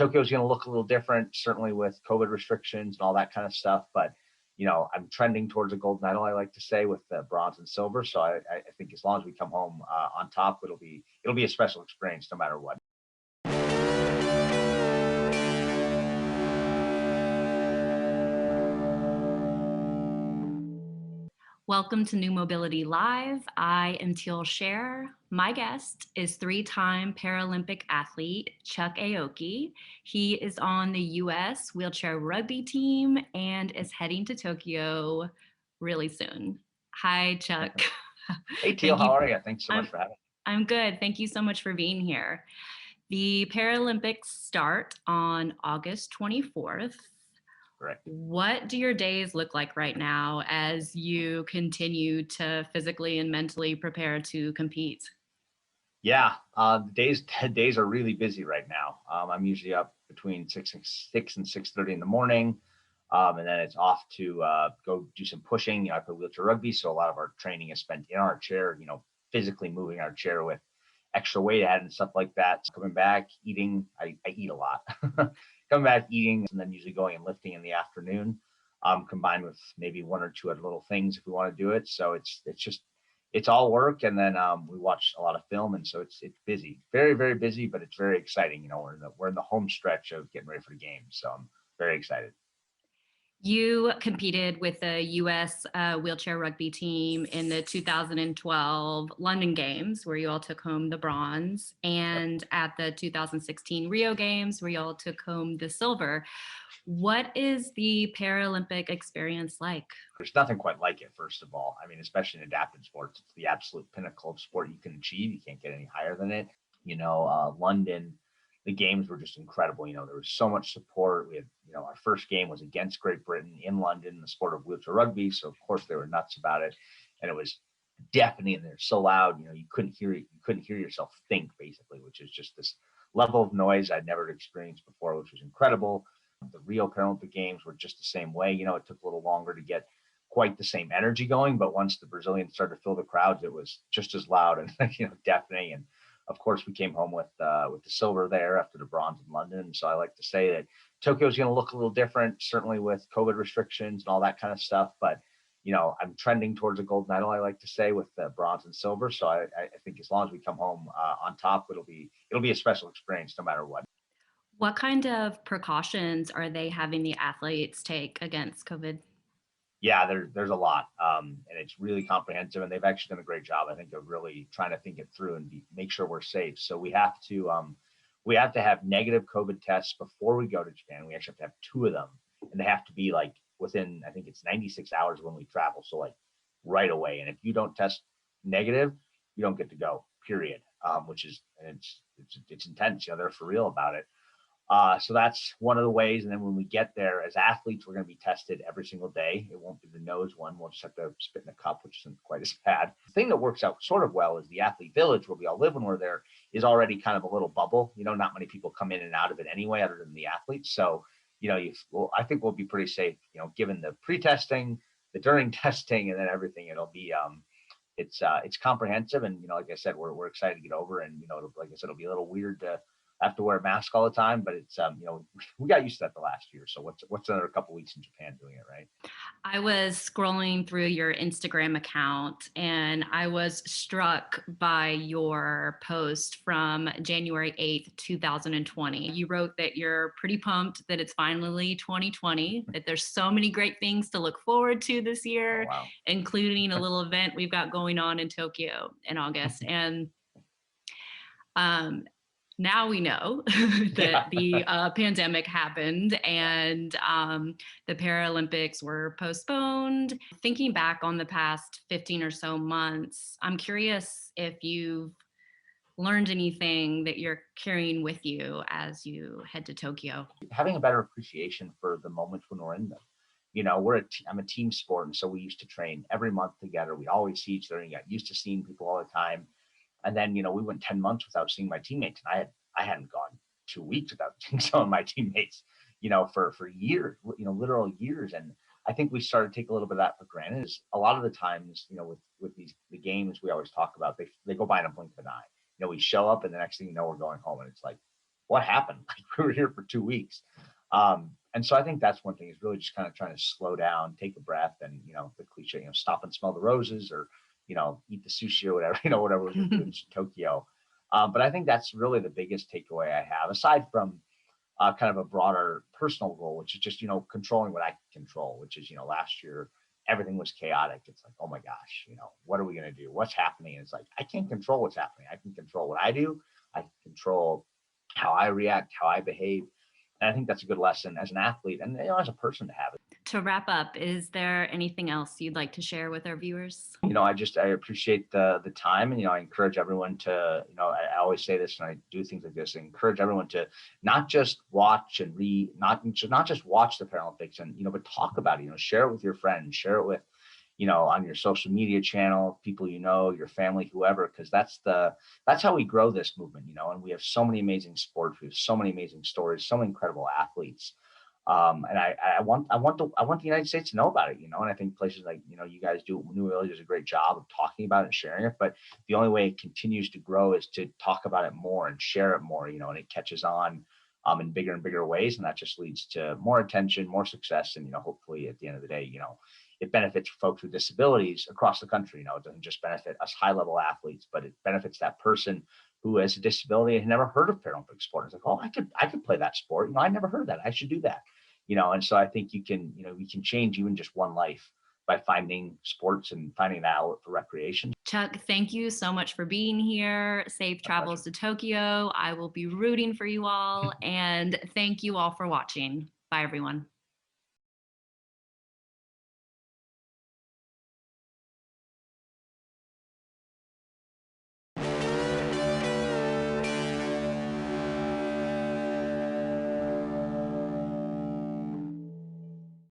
Tokyo's going to look a little different, certainly with COVID restrictions and all that kind of stuff. But, I'm trending towards a gold medal, I like to say, with the bronze and silver. So I think as long as we come home on top, it'll be a special experience no matter what. Welcome to New Mobility Live. I am Teal. My guest is three-time Paralympic athlete Chuck Aoki. He is on the U.S. wheelchair rugby team and is heading to Tokyo really soon. Hi, Chuck. Hey, Teal, how are you? Thanks so much for having me. I'm good. Thank you so much for being here. The Paralympics start on August 24th. Correct. What do your days look like right now as you continue to physically and mentally prepare to compete? Yeah, the days are really busy right now. I'm usually up between 6 and 6:30 in the morning, and then it's off to go do some pushing. I play wheelchair rugby, so a lot of our training is spent in our chair. Physically moving our chair with extra weight added and stuff like that. So coming back, eating. I eat a lot. Coming back, eating, and then usually going and lifting in the afternoon, combined with maybe one or two other little things if we want to do it. So it's all work, and then we watch a lot of film, and so it's busy, very very busy, but it's very exciting. We're in the home stretch of getting ready for the game, so I'm very excited. You competed with the U.S. Wheelchair rugby team in the 2012 London Games, where you all took home the bronze, and at the 2016 Rio Games, where you all took home the silver. What is the Paralympic experience like? There's nothing quite like it, first of all. I mean, especially in adaptive sports, it's the absolute pinnacle of sport you can achieve. You can't get any higher than it. London, the games were just incredible. There was so much support. We had, our first game was against Great Britain in London, the sport of wheelchair rugby. So of course they were nuts about it, and it was deafening, and they're so loud. You couldn't hear it. You couldn't hear yourself think, basically, which is just this level of noise I'd never experienced before, which was incredible. The Rio Paralympic Games were just the same way. It took a little longer to get quite the same energy going, but once the Brazilians started to fill the crowds, it was just as loud and deafening. And of course, we came home with the silver there after the bronze in London. So I like to say that Tokyo is going to look a little different, certainly with COVID restrictions and all that kind of stuff. But I'm trending towards a gold medal, I like to say, with the bronze and silver. So I think as long as we come home on top, it'll be a special experience no matter what. What kind of precautions are they having the athletes take against COVID? Yeah, there's a lot, and it's really comprehensive, and they've actually done a great job, I think, of really trying to think it through and make sure we're safe. So we have to have negative COVID tests before we go to Japan. We actually have to have two of them, and they have to be like within, I think it's 96 hours when we travel, so like right away. And if you don't test negative, you don't get to go. Period. Which is, and it's intense. They're for real about it. So that's one of the ways. And then when we get there as athletes, we're going to be tested every single day. It won't be the nose one. We'll just have to spit in a cup, which isn't quite as bad. The thing that works out sort of well is the athlete village where we all live when we're there is already kind of a little bubble. Not many people come in and out of it anyway, other than the athletes. So, I think we'll be pretty safe, given the pre-testing, the during testing, and then everything. It'll be, it's comprehensive. And, like I said, we're excited to get over, and, like I said, it'll be a little weird to have to wear a mask all the time, but it's we got used to that the last year. So what's another couple weeks in Japan doing it, right? I was scrolling through your Instagram account and I was struck by your post from January 8th, 2020. You wrote that you're pretty pumped that it's finally 2020, that there's so many great things to look forward to this year, wow. Including a little event we've got going on in Tokyo in August. And now we know that the pandemic happened and the Paralympics were postponed. Thinking back on the past 15 or so months, I'm curious if you've learned anything that you're carrying with you as you head to Tokyo. Having a better appreciation for the moments when we're in them. I'm a team sport, and so we used to train every month together. We always see each other and got used to seeing people all the time. And then, we went 10 months without seeing my teammates, and I hadn't gone 2 weeks without seeing some of my teammates, for years, literal years. And I think we started to take a little bit of that for granted. A lot of the times, with the games we always talk about, they go by in a blink of an eye. We show up, and the next thing you know, we're going home, and it's like, what happened? Like, we were here for 2 weeks. And so I think that's one thing, is really just kind of trying to slow down, take a breath, and, the cliche, stop and smell the roses, or, eat the sushi or whatever, whatever we're going to do in Tokyo. But I think that's really the biggest takeaway I have, aside from kind of a broader personal goal, which is just, controlling what I can control, which is, last year, everything was chaotic. It's like, oh my gosh, what are we going to do? What's happening? And it's like, I can't control what's happening. I can control what I do. I can control how I react, how I behave. And I think that's a good lesson as an athlete and, as a person to have it. To wrap up, is there anything else you'd like to share with our viewers? I appreciate the time, and, I encourage everyone to, I always say this, and I do things like this, I encourage everyone to not just watch and read, not just watch the Paralympics, and, but talk about it, share it with your friends, share it with, on your social media channel, people, your family, whoever, because that's how we grow this movement, and we have so many amazing sports, we have so many amazing stories, so many incredible athletes. And I want the United States to know about it, and I think places like, you guys do, New Orleans does a great job of talking about it and sharing it, but the only way it continues to grow is to talk about it more and share it more, and it catches on in bigger and bigger ways, and that just leads to more attention, more success, and, hopefully at the end of the day, it benefits folks with disabilities across the country. It doesn't just benefit us high level athletes, but it benefits that person who has a disability and never heard of Paralympic sport. It's like, oh, I could play that sport. I never heard of that. I should do that. And so I think you can change even just one life by finding sports and finding that outlet for recreation. Chuck, thank you so much for being here. Safe travels to Tokyo. I will be rooting for you all. And thank you all for watching. Bye, everyone.